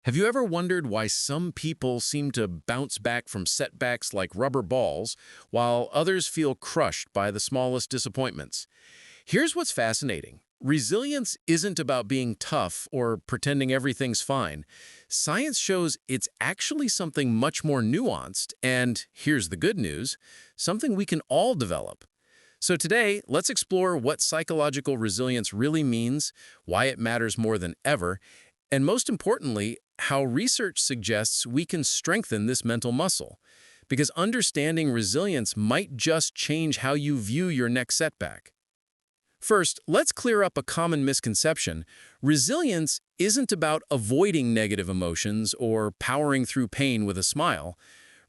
Have you ever wondered why some people seem to bounce back from setbacks like rubber balls, while others feel crushed by the smallest disappointments? Here's what's fascinating. Resilience isn't about being tough or pretending everything's fine. Science shows it's actually something much more nuanced, and here's the good news, something we can all develop. So today, let's explore what psychological resilience really means, why it matters more than ever, and most importantly, how research suggests we can strengthen this mental muscle. Because understanding resilience might just change how you view your next setback. First, let's clear up a common misconception. Resilience isn't about avoiding negative emotions or powering through pain with a smile.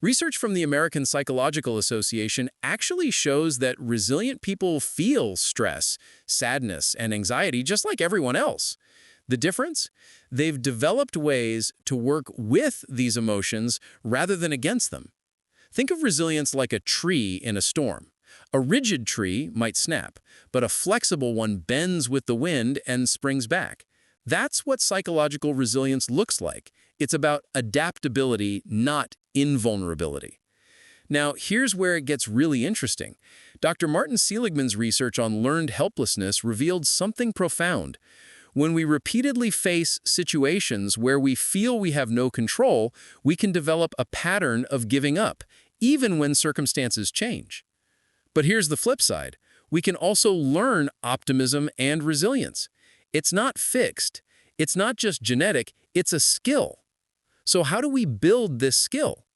Research from the American Psychological Association actually shows that resilient people feel stress, sadness, and anxiety just like everyone else. The difference? They've developed ways to work with these emotions rather than against them. Think of resilience like a tree in a storm. A rigid tree might snap, but a flexible one bends with the wind and springs back. That's what psychological resilience looks like. It's about adaptability, not invulnerability. Now, here's where it gets really interesting. Dr. Martin Seligman's research on learned helplessness revealed something profound. When we repeatedly face situations where we feel we have no control, we can develop a pattern of giving up, even when circumstances change. But here's the flip side. We can also learn optimism and resilience. It's not fixed. It's not just genetic, it's a skill. So how do we build this skill?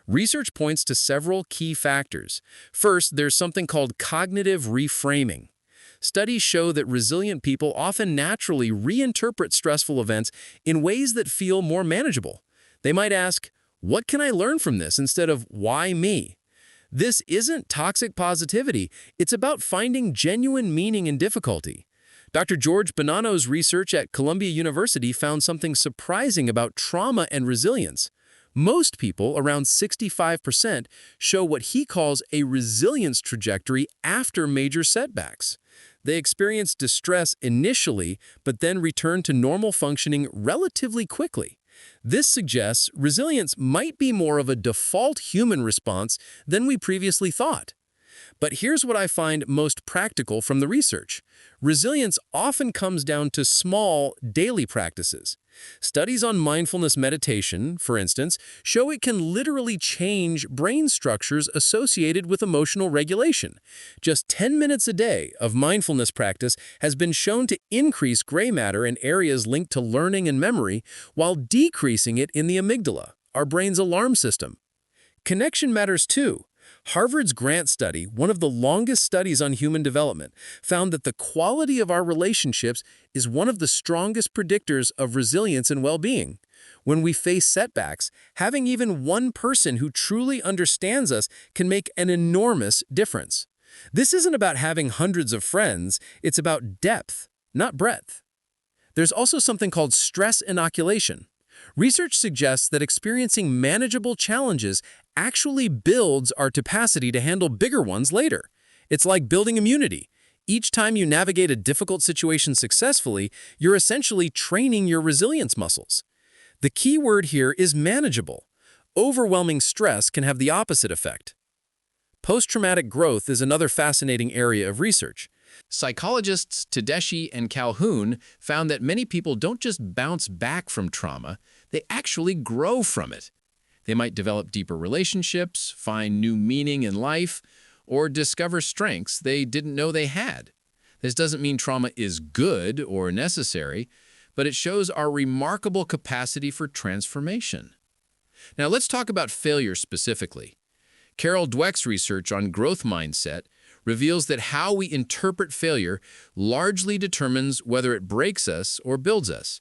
Research points to several key factors. First, there's something called cognitive reframing. Studies show that resilient people often naturally reinterpret stressful events in ways that feel more manageable. They might ask, "What can I learn from this?" instead of "Why me?" This isn't toxic positivity. It's about finding genuine meaning in difficulty. Dr. George Bonanno's research at Columbia University found something surprising about trauma and resilience. Most people, around 65%, show what he calls a resilience trajectory after major setbacks. They experience distress initially, but then return to normal functioning relatively quickly. This suggests resilience might be more of a default human response than we previously thought. But here's what I find most practical from the research. Resilience often comes down to small, daily practices. Studies on mindfulness meditation, for instance, show it can literally change brain structures associated with emotional regulation. Just 10 minutes a day of mindfulness practice has been shown to increase gray matter in areas linked to learning and memory, while decreasing it in the amygdala, our brain's alarm system. Connection matters too. Harvard's Grant study, one of the longest studies on human development, found that the quality of our relationships is one of the strongest predictors of resilience and well-being. When we face setbacks, having even one person who truly understands us can make an enormous difference. This isn't about having hundreds of friends, it's about depth, not breadth. There's also something called stress inoculation. Research suggests that experiencing manageable challenges actually builds our capacity to handle bigger ones later. It's like building immunity. Each time you navigate a difficult situation successfully, you're essentially training your resilience muscles. The key word here is manageable. Overwhelming stress can have the opposite effect. Post-traumatic growth is another fascinating area of research. Psychologists Tedeschi and Calhoun found that many people don't just bounce back from trauma, they actually grow from it. They might develop deeper relationships, find new meaning in life, or discover strengths they didn't know they had. This doesn't mean trauma is good or necessary, but it shows our remarkable capacity for transformation. Now let's talk about failure specifically. Carol Dweck's research on growth mindset reveals that how we interpret failure largely determines whether it breaks us or builds us.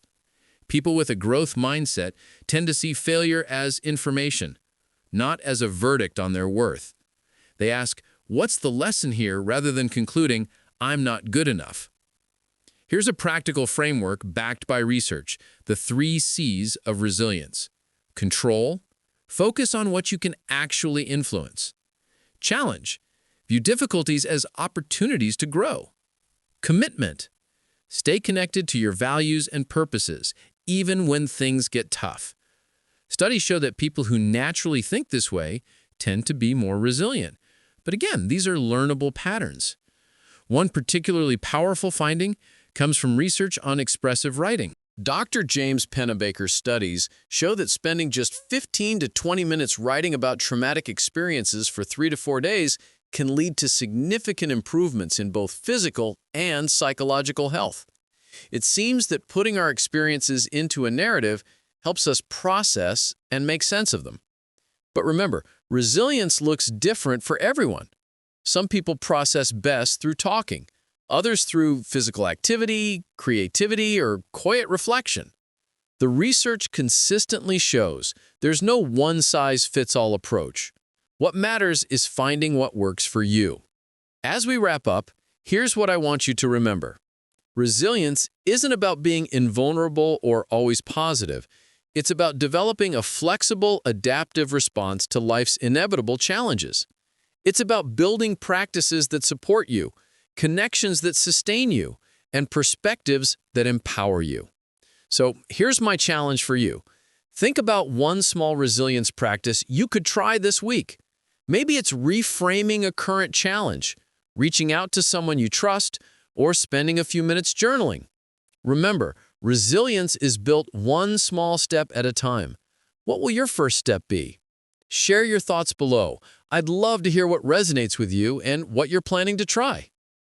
People with a growth mindset tend to see failure as information, not as a verdict on their worth. They ask, "What's the lesson here?" rather than concluding, "I'm not good enough." Here's a practical framework backed by research, the 3 C's of resilience. Control, focus on what you can actually influence. Challenge, view difficulties as opportunities to grow. Commitment, stay connected to your values and purposes, even when things get tough. Studies show that people who naturally think this way tend to be more resilient. But again, these are learnable patterns. One particularly powerful finding comes from research on expressive writing. Dr. James Pennebaker's studies show that spending just 15 to 20 minutes writing about traumatic experiences for 3 to 4 days can lead to significant improvements in both physical and psychological health. It seems that putting our experiences into a narrative helps us process and make sense of them. But remember, resilience looks different for everyone. Some people process best through talking, others through physical activity, creativity, or quiet reflection. The research consistently shows there's no one-size-fits-all approach. What matters is finding what works for you. As we wrap up, here's what I want you to remember. Resilience isn't about being invulnerable or always positive. It's about developing a flexible, adaptive response to life's inevitable challenges. It's about building practices that support you, connections that sustain you, and perspectives that empower you. So here's my challenge for you. Think about one small resilience practice you could try this week. Maybe it's reframing a current challenge, reaching out to someone you trust, or spending a few minutes journaling. Remember, resilience is built one small step at a time. What will your first step be? Share your thoughts below. I'd love to hear what resonates with you and what you're planning to try.